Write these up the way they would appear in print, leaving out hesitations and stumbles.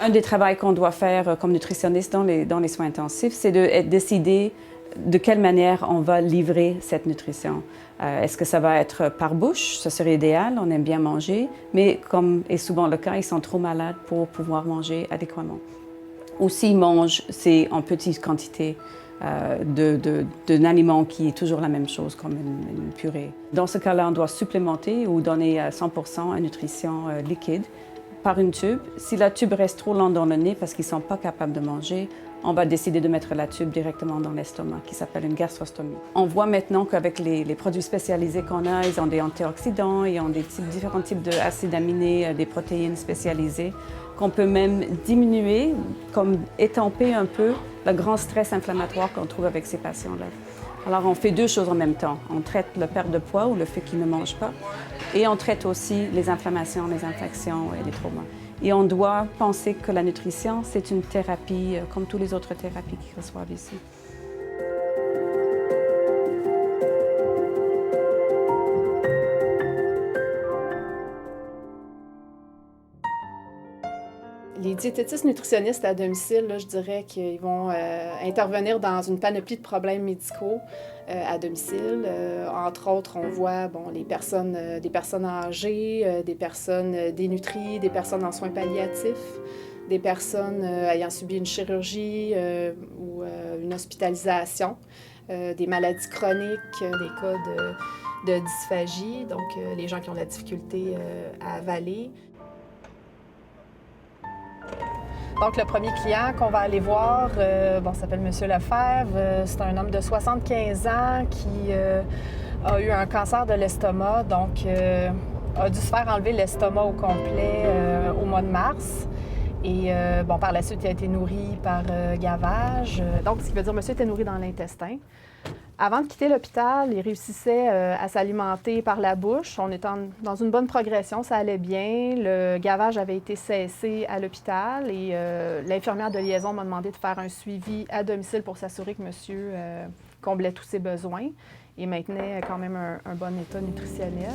Un des travaux qu'on doit faire comme nutritionniste dans les soins intensifs, c'est de décider de quelle manière on va livrer cette nutrition. Est-ce que ça va être par bouche? Ce serait idéal, on aime bien manger, mais comme est souvent le cas, ils sont trop malades pour pouvoir manger adéquatement. Ou s'ils mangent, c'est en petite quantité d'un aliment qui est toujours la même chose, comme une purée. Dans ce cas-là, on doit supplémenter ou donner 100% à nutrition liquide par une tube. Si la tube reste trop lente dans le nez parce qu'ils ne sont pas capables de manger, on va décider de mettre la tube directement dans l'estomac, qui s'appelle une gastrostomie. On voit maintenant qu'avec les produits spécialisés qu'on a, ils ont des antioxydants, ils ont différents types d'acides aminés, des protéines spécialisées, qu'on peut même diminuer, comme étamper un peu le grand stress inflammatoire qu'on trouve avec ces patients-là. Alors, on fait deux choses en même temps. On traite la perte de poids ou le fait qu'ils ne mangent pas, et on traite aussi les inflammations, les infections et les traumas. Et on doit penser que la nutrition, c'est une thérapie comme toutes les autres thérapies qu'ils reçoivent ici. Les diététistes nutritionnistes à domicile, là, je dirais qu'ils vont intervenir dans une panoplie de problèmes médicaux à domicile. Entre autres, on voit des personnes âgées, des personnes dénutries, des personnes en soins palliatifs, des personnes ayant subi une chirurgie ou une hospitalisation, des maladies chroniques, des cas de dysphagie, donc les gens qui ont de la difficulté à avaler. Donc, le premier client qu'on va aller voir, s'appelle M. Lefebvre. C'est un homme de 75 ans qui a eu un cancer de l'estomac, donc a dû se faire enlever l'estomac au complet au mois de mars. Et par la suite, il a été nourri par gavage. Donc, ce qui veut dire que monsieur était nourri dans l'intestin. Avant de quitter l'hôpital, il réussissait à s'alimenter par la bouche. On était dans une bonne progression, ça allait bien. Le gavage avait été cessé à l'hôpital et l'infirmière de liaison m'a demandé de faire un suivi à domicile pour s'assurer que monsieur comblait tous ses besoins et maintenait quand même un bon état nutritionnel.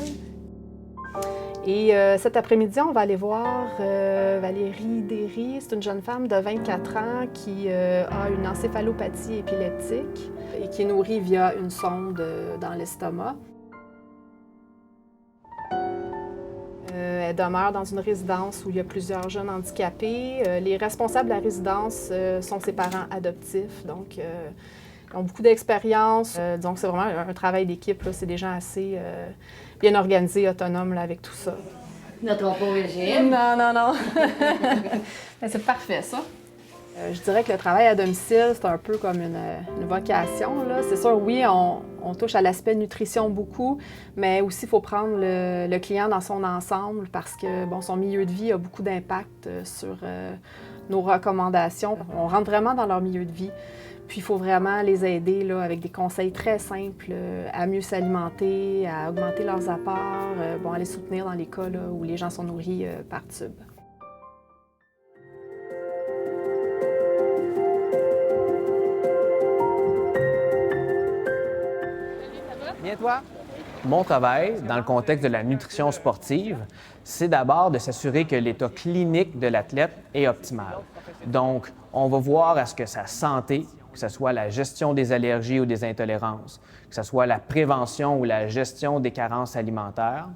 Et cet après-midi, on va aller voir Valérie Derry. C'est une jeune femme de 24 ans qui a une encéphalopathie épileptique et qui est nourrie via une sonde dans l'estomac. Elle demeure dans une résidence où il y a plusieurs jeunes handicapés. Les responsables de la résidence sont ses parents adoptifs, donc ils ont beaucoup d'expérience. Donc c'est vraiment un travail d'équipe. C'est des gens assez bien organisés, autonomes là, avec tout ça. Notre pauvre régime. Non. C'est parfait, ça. Je dirais que le travail à domicile, c'est un peu comme une vocation, là. C'est sûr, oui, on touche à l'aspect nutrition beaucoup, mais aussi, il faut prendre le client dans son ensemble parce que, son milieu de vie a beaucoup d'impact sur nos recommandations. On rentre vraiment dans leur milieu de vie. Puis, il faut vraiment les aider là, avec des conseils très simples à mieux s'alimenter, à augmenter leurs apports, à les soutenir dans les cas là, où les gens sont nourris par tube. Bien, toi? Mon travail, dans le contexte de la nutrition sportive, c'est d'abord de s'assurer que l'état clinique de l'athlète est optimal. Donc, on va voir à ce que sa santé, que ce soit la gestion des allergies ou des intolérances, que ce soit la prévention ou la gestion des carences alimentaires,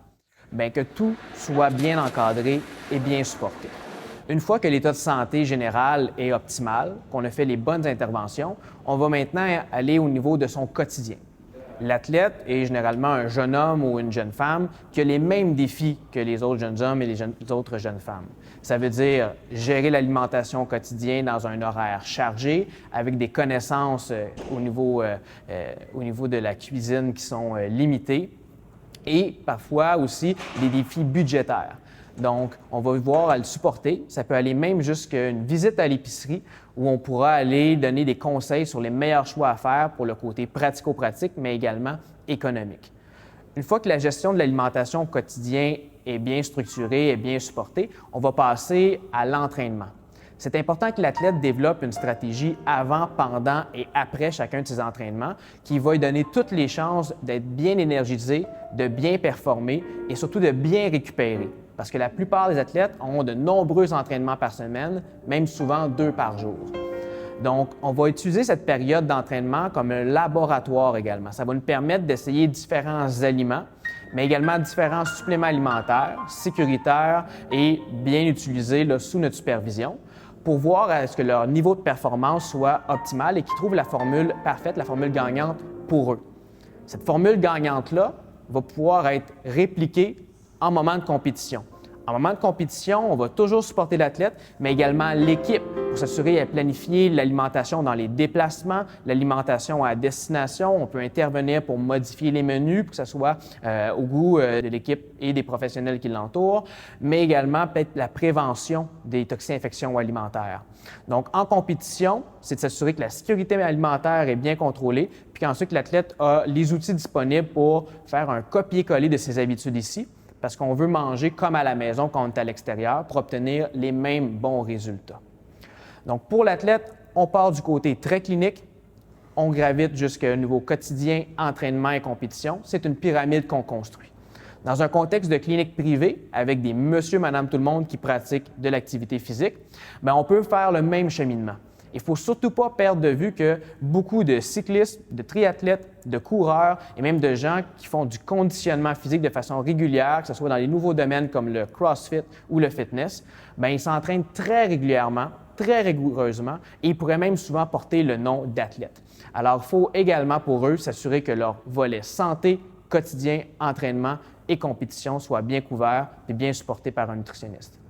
bien que tout soit bien encadré et bien supporté. Une fois que l'état de santé général est optimal, qu'on a fait les bonnes interventions, on va maintenant aller au niveau de son quotidien. L'athlète est généralement un jeune homme ou une jeune femme qui a les mêmes défis que les autres jeunes hommes et les autres jeunes femmes. Ça veut dire gérer l'alimentation quotidienne dans un horaire chargé, avec des connaissances au niveau de la cuisine qui sont limitées, et parfois aussi des défis budgétaires. Donc, on va voir à le supporter. Ça peut aller même jusqu'à une visite à l'épicerie où on pourra aller donner des conseils sur les meilleurs choix à faire pour le côté pratico-pratique, mais également économique. Une fois que la gestion de l'alimentation au quotidien est bien structurée et bien supportée, on va passer à l'entraînement. C'est important que l'athlète développe une stratégie avant, pendant et après chacun de ses entraînements qui va lui donner toutes les chances d'être bien énergisé, de bien performer et surtout de bien récupérer. parce que la plupart des athlètes ont de nombreux entraînements par semaine, même souvent 2 par jour. Donc, on va utiliser cette période d'entraînement comme un laboratoire également. Ça va nous permettre d'essayer différents aliments, mais également différents suppléments alimentaires, sécuritaires et bien utilisés là, sous notre supervision pour voir à ce que leur niveau de performance soit optimal et qu'ils trouvent la formule parfaite, la formule gagnante pour eux. Cette formule gagnante-là va pouvoir être répliquée en moment de compétition. En moment de compétition, on va toujours supporter l'athlète, mais également l'équipe pour s'assurer de planifier l'alimentation dans les déplacements, l'alimentation à destination. On peut intervenir pour modifier les menus pour que ça soit au goût de l'équipe et des professionnels qui l'entourent, mais également peut-être la prévention des toxines-infections alimentaires. Donc, en compétition, c'est de s'assurer que la sécurité alimentaire est bien contrôlée, puis qu'ensuite l'athlète a les outils disponibles pour faire un copier-coller de ses habitudes ici, parce qu'on veut manger comme à la maison quand on est à l'extérieur pour obtenir les mêmes bons résultats. Donc, pour l'athlète, on part du côté très clinique, on gravite jusqu'au niveau quotidien, entraînement et compétition. C'est une pyramide qu'on construit. Dans un contexte de clinique privée, avec des monsieur, madame, tout le monde qui pratiquent de l'activité physique, bien, on peut faire le même cheminement. Il ne faut surtout pas perdre de vue que beaucoup de cyclistes, de triathlètes, de coureurs et même de gens qui font du conditionnement physique de façon régulière, que ce soit dans les nouveaux domaines comme le CrossFit ou le fitness, bien, ils s'entraînent très régulièrement, très rigoureusement et ils pourraient même souvent porter le nom d'athlète. Alors, il faut également pour eux s'assurer que leur volet santé, quotidien, entraînement et compétition soit bien couvert et bien supporté par un nutritionniste.